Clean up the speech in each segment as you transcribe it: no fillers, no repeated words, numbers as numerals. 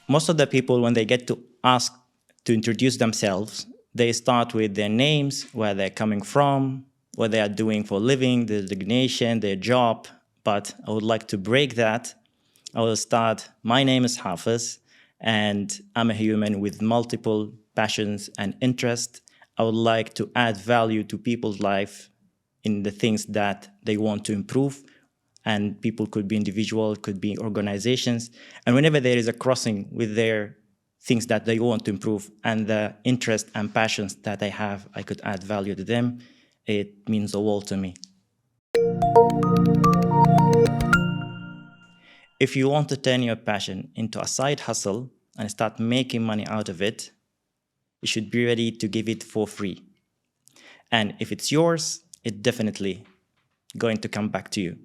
most of the people, when they get to ask to introduce themselves, they start with their names, where they're coming from, what they are doing for a living, their designation, their job. But I would like to break that. I will start, my name is Hafiz, and I'm a human with multiple passions and interests. I would like to add value to people's life in the things that they want to improve. And people could be individuals, could be organizations. And whenever there is a crossing with their things that they want to improve and the interests and passions that I have, I could add value to them. It means the world to me. If you want to turn your passion into a side hustle and start making money out of it, you should be ready to give it for free. And if it's yours, it's definitely going to come back to you.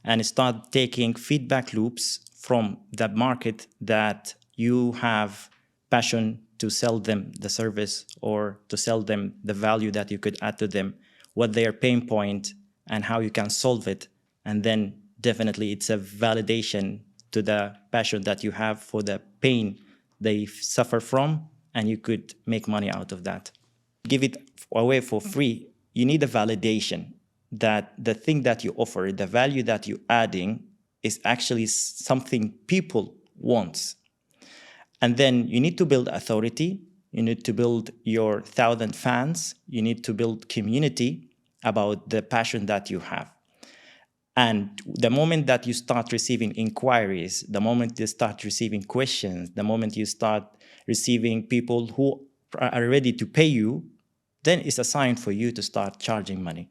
And start taking feedback loops from the market that you have passion to sell them the service or to sell them the value that you could add to them, what their pain point and how you can solve it. And then definitely it's a validation to the passion that you have for the pain they suffer from, and you could make money out of that. Give it away for free. You need a validation that the thing that you offer, the value that you're adding, is actually something people want. And then you need to build authority. You need to build your 1,000 fans. You need to build community about the passion that you have. And the moment that you start receiving inquiries, the moment you start receiving questions, the moment you start receiving people who are ready to pay you, then it's a sign for you to start charging money.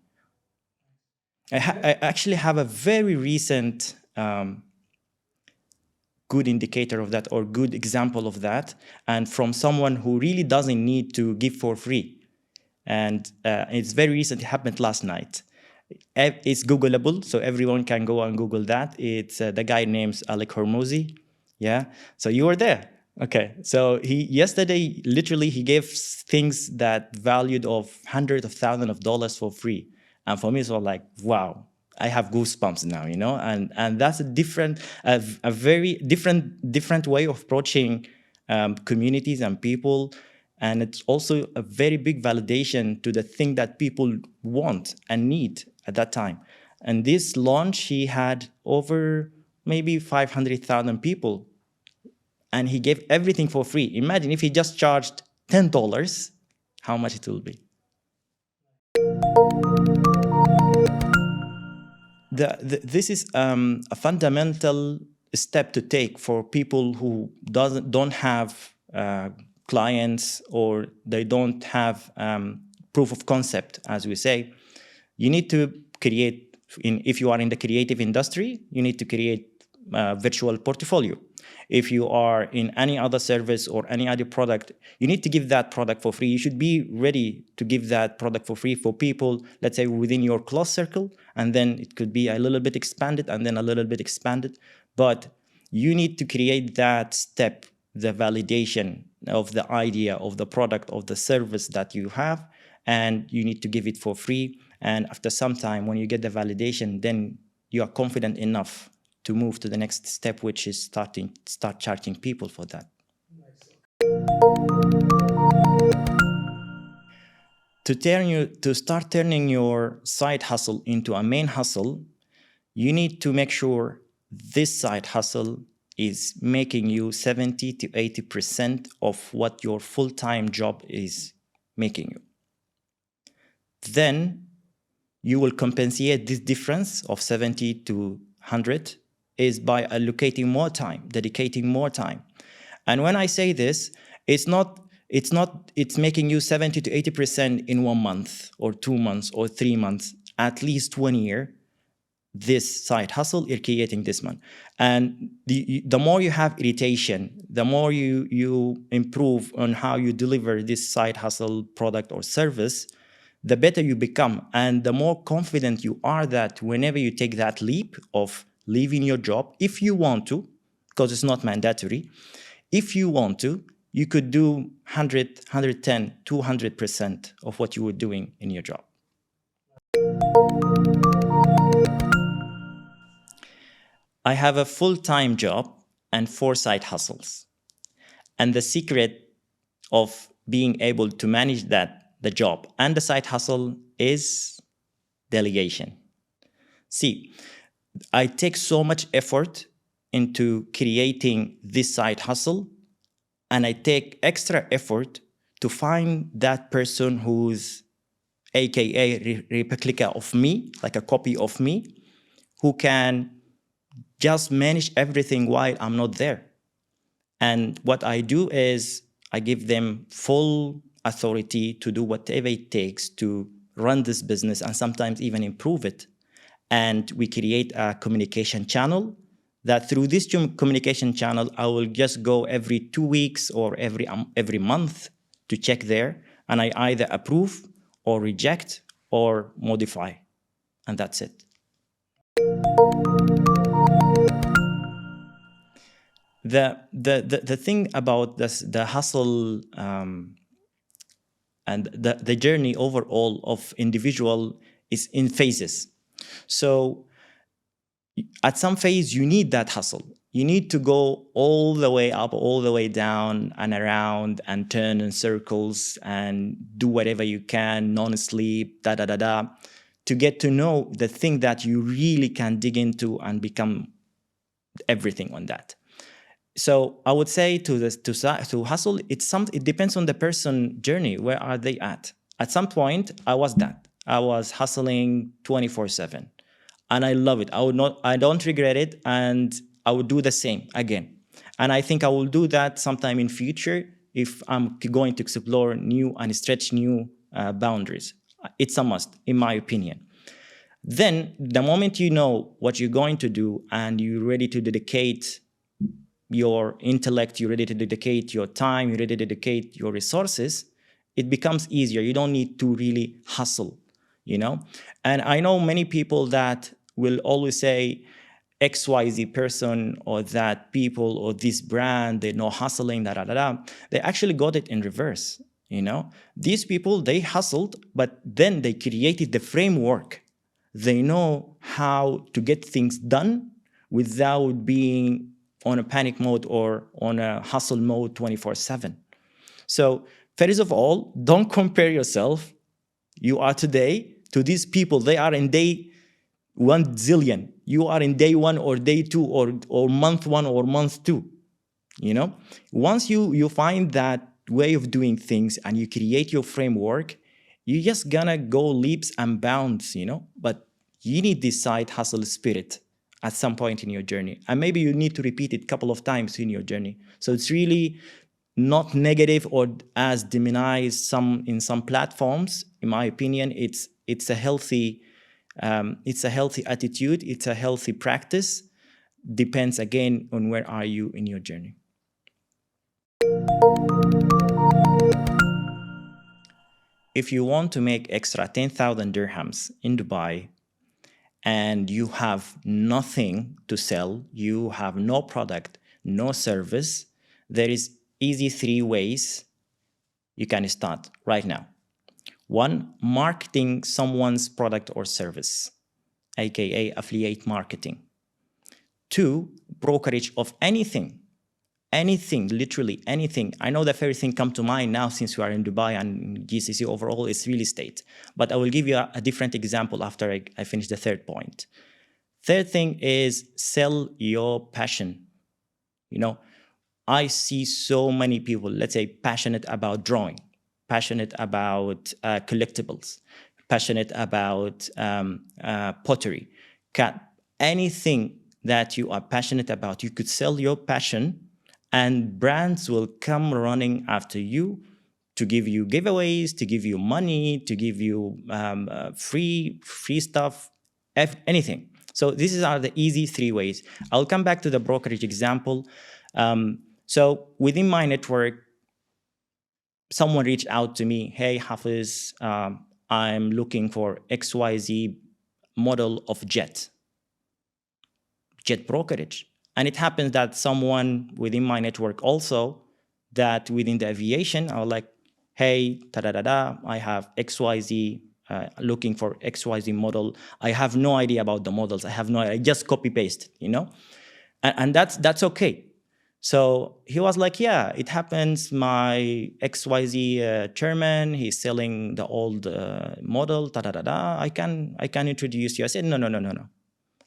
I actually have a very recent good indicator of that, or good example of that, and from someone who really doesn't need to give for free. And it's very recent. It happened last night. It's Googleable, so everyone can go and Google that. It's the guy named Alec Hormozy. Yeah, so you were there. Okay, so yesterday, literally, he gave things that valued of hundreds of thousands of dollars for free. And for me, it's all like, wow, I have goosebumps now, you know? And that's a very different way of approaching communities and people. And it's also a very big validation to the thing that people want and need at that time. And this launch, he had over maybe 500,000 people. And he gave everything for free. Imagine if he just charged $10, how much it will be. This is a fundamental step to take for people who don't have clients, or they don't have proof of concept, as we say. You need to create, if you are in the creative industry, you need to create a virtual portfolio. If you are in any other service or any other product, you need to give that product for free. You should be ready to give that product for free for people, let's say within your close circle, and then it could be a little bit expanded and then a little bit expanded. But you need to create that step, the validation of the idea, of the product, of the service that you have, and you need to give it for free. And after some time, when you get the validation, then you are confident enough to move to the next step, which is start charging people for that. To start turning your side hustle into a main hustle, you need to make sure this side hustle is making you 70 to 80% of what your full-time job is making you. Then you will compensate this difference of 70 to 100 is by allocating more time, dedicating more time. And when I say this, it's making you 70 to 80% in 1 month or 2 months or 3 months, at least 1 year. This side hustle, you're creating this one. And the more you have irritation, the more you improve on how you deliver this side hustle product or service, the better you become. And the more confident you are that whenever you take that leap of leaving your job, if you want to, because it's not mandatory, if you want to, you could do 100, 110, 200% of what you were doing in your job. I have a full-time job and 4 side hustles. And the secret of being able to manage the job and the side hustle is delegation. See, I take so much effort into creating this side hustle, and I take extra effort to find that person who's AKA replica of me, like a copy of me, who can just manage everything while I'm not there. And what I do is I give them full authority to do whatever it takes to run this business and sometimes even improve it. And we create a communication channel that through this communication channel, I will just go every 2 weeks or every month to check there. And I either approve or reject or modify. And that's it. The thing about this, the hustle and the journey overall of individual is in phases. So at some phase, you need that hustle. You need to go all the way up, all the way down and around and turn in circles and do whatever you can, non-sleep, to get to know the thing that you really can dig into and become everything on that. So I would say to hustle, it depends on the person journey. Where are they at? At some point, I was that. I was hustling 24/7, and I love it. I don't regret it, and I would do the same again. And I think I will do that sometime in future if I'm going to explore new and stretch new boundaries. It's a must, in my opinion. Then the moment you know what you're going to do and you're ready to dedicate your intellect, you're ready to dedicate your time, you're ready to dedicate your resources, it becomes easier. You don't need to really hustle, you know? And I know many people that will always say XYZ person or that people or this brand, they're not hustling, They actually got it in reverse, you know? These people, they hustled, but then they created the framework. They know how to get things done without being on a panic mode or on a hustle mode 24/7. So first of all, don't compare yourself, you are today, to these people. They are in day 1 zillion. You are in day 1 or day 2 or month 1 or month 2, you know? Once you find that way of doing things and you create your framework, you're just gonna go leaps and bounds, you know? But you need this side hustle spirit at some point in your journey. And maybe you need to repeat it a couple of times in your journey. So it's really not negative or as demonized in some platforms. In my opinion, it's a healthy attitude. It's a healthy practice. Depends again on where are you in your journey. If you want to make extra 10,000 dirhams in Dubai, and you have nothing to sell, you have no product, no service, there is easy 3 ways you can start right now. 1, marketing someone's product or service, aka affiliate marketing. 2, brokerage of anything, literally anything. I know the first thing come to mind now since we are in Dubai and GCC overall is real estate, but I will give you a different example after I finish the third point. Third thing is sell your passion. You know, I see so many people, let's say, passionate about drawing, passionate about collectibles, passionate about pottery, anything that you are passionate about, you could sell your passion and brands will come running after you to give you giveaways, to give you money, to give you free stuff, anything. So these are the easy 3 ways. I'll come back to the brokerage example. So within my network, someone reached out to me, hey, Hafiz, I'm looking for XYZ model of jet brokerage. And it happens that someone within my network also, that within the aviation, I was like, hey, I have XYZ, looking for XYZ model. I have no idea about the models. I have no idea. I just copy paste, you know? And that's okay. So he was like, yeah, it happens. My XYZ chairman, he's selling the old model, da da da da. I can introduce you. I said, no, no, no, no, no.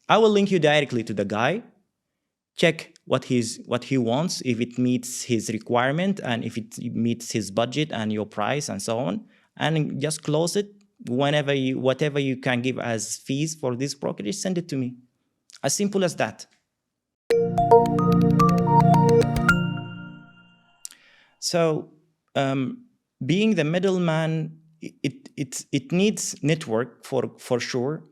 I will link you directly to the guy. Check what he wants, if it meets his requirement and if it meets his budget and your price and so on, and just close it. Whatever you can give as fees for this brokerage, send it to me. As simple as that. So being the middleman, it needs network for sure,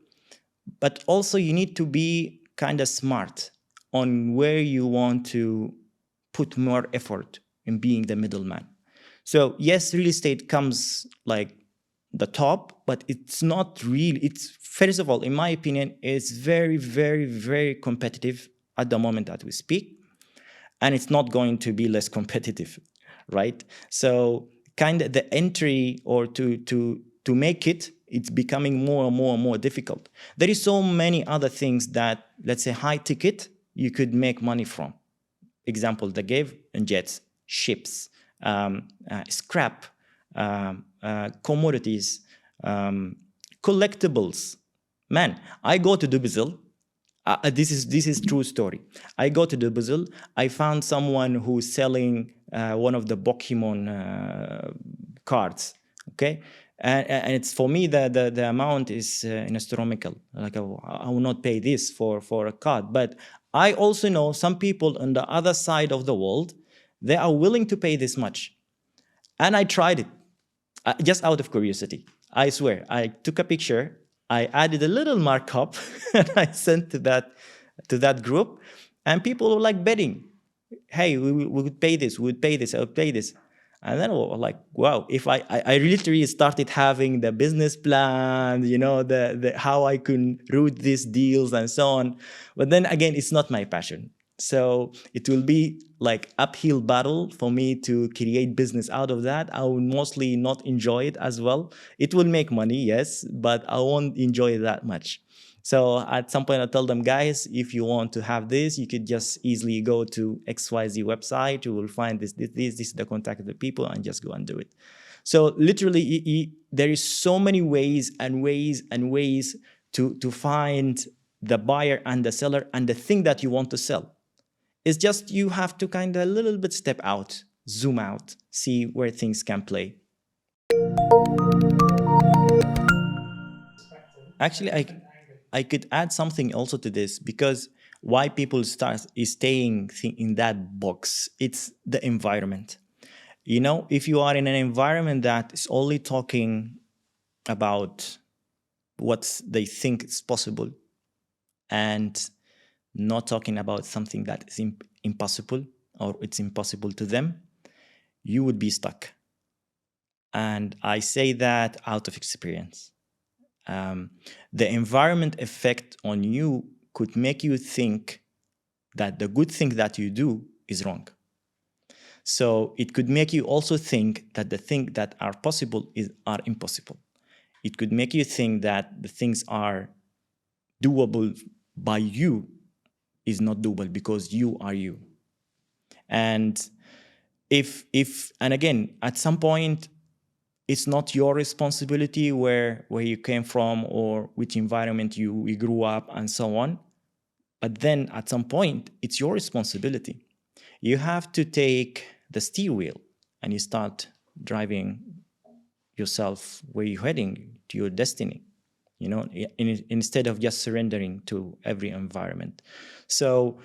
but also you need to be kind of smart on where you want to put more effort in being the middleman. So yes, real estate comes like the top, but it's not real. It's, first of all, in my opinion, it's very, very, very competitive at the moment that we speak, and it's not going to be less competitive, right? So kind of the entry, or to make it, it's becoming more and more and more difficult. There is so many other things that, let's say, high ticket, you could make money from. Example they gave: in jets, ships, scrap, commodities, collectibles. Man, I go to Dubizzle. This is true story. I go to Dubizzle. I found someone who's selling one of the Pokemon cards. Okay, and it's, for me, the amount is astronomical. Like I will not pay this for a card. But I also know some people on the other side of the world, they are willing to pay this much. And I tried it, just out of curiosity. I swear, I took a picture, I added a little markup, and I sent to that group, and people were like betting, hey, we would pay this, we would pay this, I would pay this. And then we were like, wow, if I literally started having the business plan, the how I can route these deals and so on. But then again, it's not my passion. So it will be like uphill battle for me to create business out of that. I will mostly not enjoy it as well. It will make money, yes, but I won't enjoy it that much. So at some point I tell them, guys, if you want to have this, you could just easily go to XYZ website. You will find this is the contact of the people, and just go and do it. So literally, there is so many ways and ways and ways to find the buyer and the seller and the thing that you want to sell. It's just you have to kind of a little bit step out, zoom out, see where things can play. Actually, I could add something also to this, because why people is staying in that box, it's the environment. If you are in an environment that is only talking about what they think is possible, and not talking about something that is impossible, or it's impossible to them, you would be stuck. And I say that out of experience. The environment effect on you could make you think that the good thing that you do is wrong. So it could make you also think that the things that are possible are impossible. It could make you think that the things are doable by you is not doable, because you are you. And and again, at some point, it's not your responsibility where you came from, or which environment you grew up and so on. But then at some point, it's your responsibility. You have to take the steer wheel and you start driving yourself where you're heading, to your destiny, instead of just surrendering to every environment. So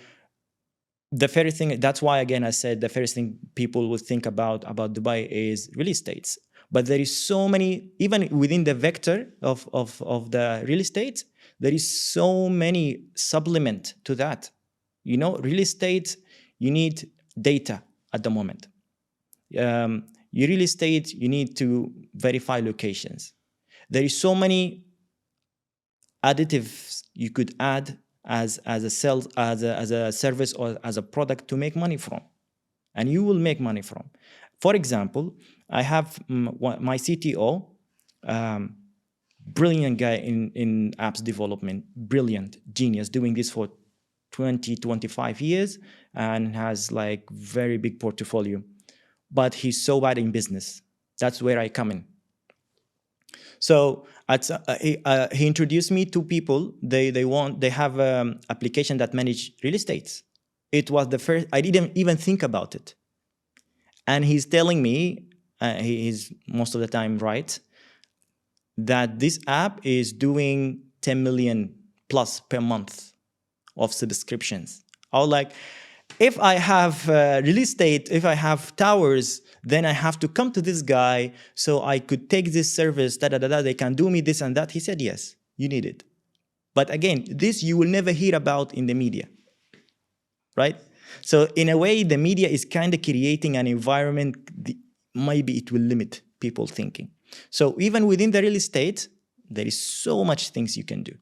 the first thing, that's why, again, I said the first thing people will think about Dubai is real estates. But there is so many, even within the vector of the real estate, there is so many supplement to that. Real estate, you need data at the moment. Your real estate, you need to verify locations. There is so many additives you could add as a service, or as a product to make money from, and you will make money from. For example, I have my CTO, brilliant guy in apps development, brilliant genius, doing this for 20, 25 years and has like very big portfolio, but he's so bad in business. That's where I come in. So he introduced me to people. They have application that manage real estates. It was the first, I didn't even think about it. And he's telling me, he's most of the time right, that this app is doing 10 million plus per month of subscriptions. I was like, if I have real estate, if I have towers, then I have to come to this guy so I could take this service, they can do me this and that. He said, yes, you need it. But again, this you will never hear about in the media, right? So in a way, the media is kind of creating an environment, maybe it will limit people thinking. So even within the real estate, there is so much things you can do.